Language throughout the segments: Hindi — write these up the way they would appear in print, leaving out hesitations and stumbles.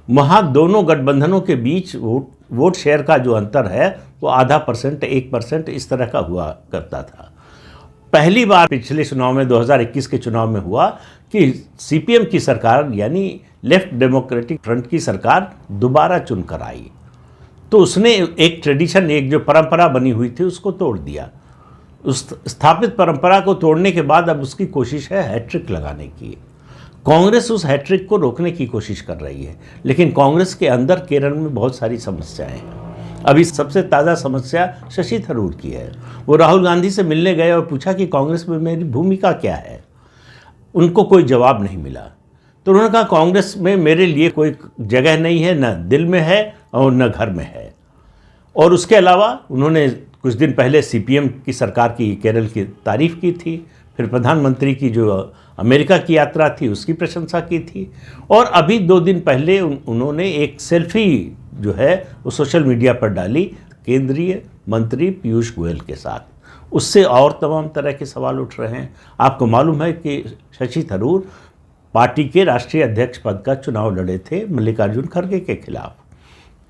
वहाँ दोनों गठबंधनों के बीच वोट शेयर का जो अंतर है वो 0.5%, 1% इस तरह का हुआ करता था। पहली बार पिछले चुनाव में 2021 के चुनाव में हुआ कि सीपीएम की सरकार यानी लेफ्ट डेमोक्रेटिक फ्रंट की सरकार दोबारा चुनकर आई, तो उसने एक ट्रेडिशन, एक जो परंपरा बनी हुई थी उसको तोड़ दिया। उस स्थापित परंपरा को तोड़ने के बाद अब उसकी कोशिश है हैट्रिक लगाने की। कांग्रेस उस हैट्रिक को रोकने की कोशिश कर रही है, लेकिन कांग्रेस के अंदर केरल में बहुत सारी समस्याएं हैं। अभी सबसे ताज़ा समस्या शशि थरूर की है। वो राहुल गांधी से मिलने गए और पूछा कि कांग्रेस में मेरी भूमिका क्या है। उनको कोई जवाब नहीं मिला, तो उन्होंने कहा कांग्रेस में मेरे लिए कोई जगह नहीं है, न दिल में है और न घर में है। और उसके अलावा उन्होंने कुछ दिन पहले सीपीएम की सरकार की केरल की तारीफ़ की थी, फिर प्रधानमंत्री की जो अमेरिका की यात्रा थी उसकी प्रशंसा की थी, और अभी 2 दिन पहले उन्होंने एक सेल्फी जो है वो सोशल मीडिया पर डाली केंद्रीय मंत्री पीयूष गोयल के साथ। उससे और तमाम तरह के सवाल उठ रहे हैं। आपको मालूम है कि शशि थरूर पार्टी के राष्ट्रीय अध्यक्ष पद का चुनाव लड़े थे मल्लिकार्जुन खड़गे के खिलाफ।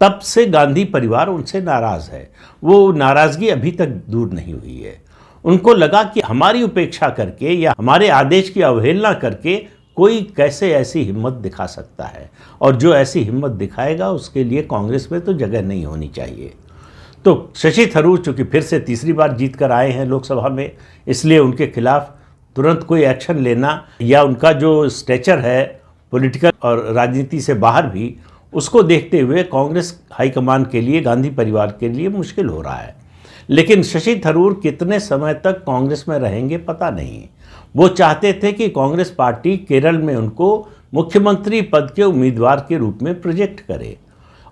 तब से गांधी परिवार उनसे नाराज़ है। वो नाराज़गी अभी तक दूर नहीं हुई है। उनको लगा कि हमारी उपेक्षा करके या हमारे आदेश की अवहेलना करके कोई कैसे ऐसी हिम्मत दिखा सकता है, और जो ऐसी हिम्मत दिखाएगा उसके लिए कांग्रेस में तो जगह नहीं होनी चाहिए। तो शशि थरूर चूँकि फिर से तीसरी बार जीत कर आए हैं लोकसभा में, इसलिए उनके खिलाफ तुरंत कोई एक्शन लेना या उनका जो स्टेचर है पॉलिटिकल और राजनीति से बाहर भी, उसको देखते हुए कांग्रेस हाईकमान के लिए, गांधी परिवार के लिए मुश्किल हो रहा है। लेकिन शशि थरूर कितने समय तक कांग्रेस में रहेंगे पता नहीं। वो चाहते थे कि कांग्रेस पार्टी केरल में उनको मुख्यमंत्री पद के उम्मीदवार के रूप में प्रोजेक्ट करे,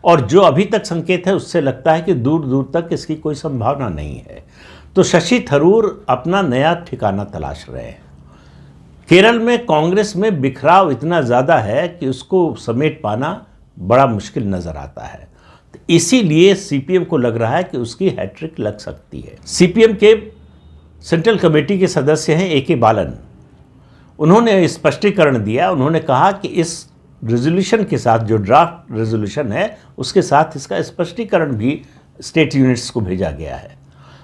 और जो अभी तक संकेत है उससे लगता है कि दूर दूर तक इसकी कोई संभावना नहीं है। तो शशि थरूर अपना नया ठिकाना तलाश रहे हैं। केरल में कांग्रेस में बिखराव इतना ज़्यादा है कि उसको समेट पाना बड़ा मुश्किल नज़र आता है। तो इसीलिए सीपीएम को लग रहा है कि उसकी हैट्रिक लग सकती है। सीपीएम के सेंट्रल कमेटी के सदस्य हैं ए के बालन। उन्होंने स्पष्टीकरण दिया। उन्होंने कहा कि इस रेजोल्यूशन के साथ, जो ड्राफ्ट रेजोल्यूशन है, उसके साथ इसका स्पष्टीकरण भी स्टेट यूनिट्स को भेजा गया है।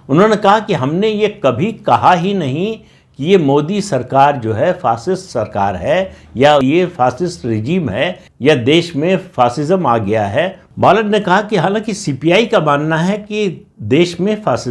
उन्होंने कहा कि हमने ये कभी कहा ही नहीं कि ये मोदी सरकार जो है फासिस्ट सरकार है, या ये फासिस्ट रिजीम है, या देश में फासिज्म आ गया है। बालन ने कहा कि हालांकि सीपीआई का मानना है कि देश में फासिज्म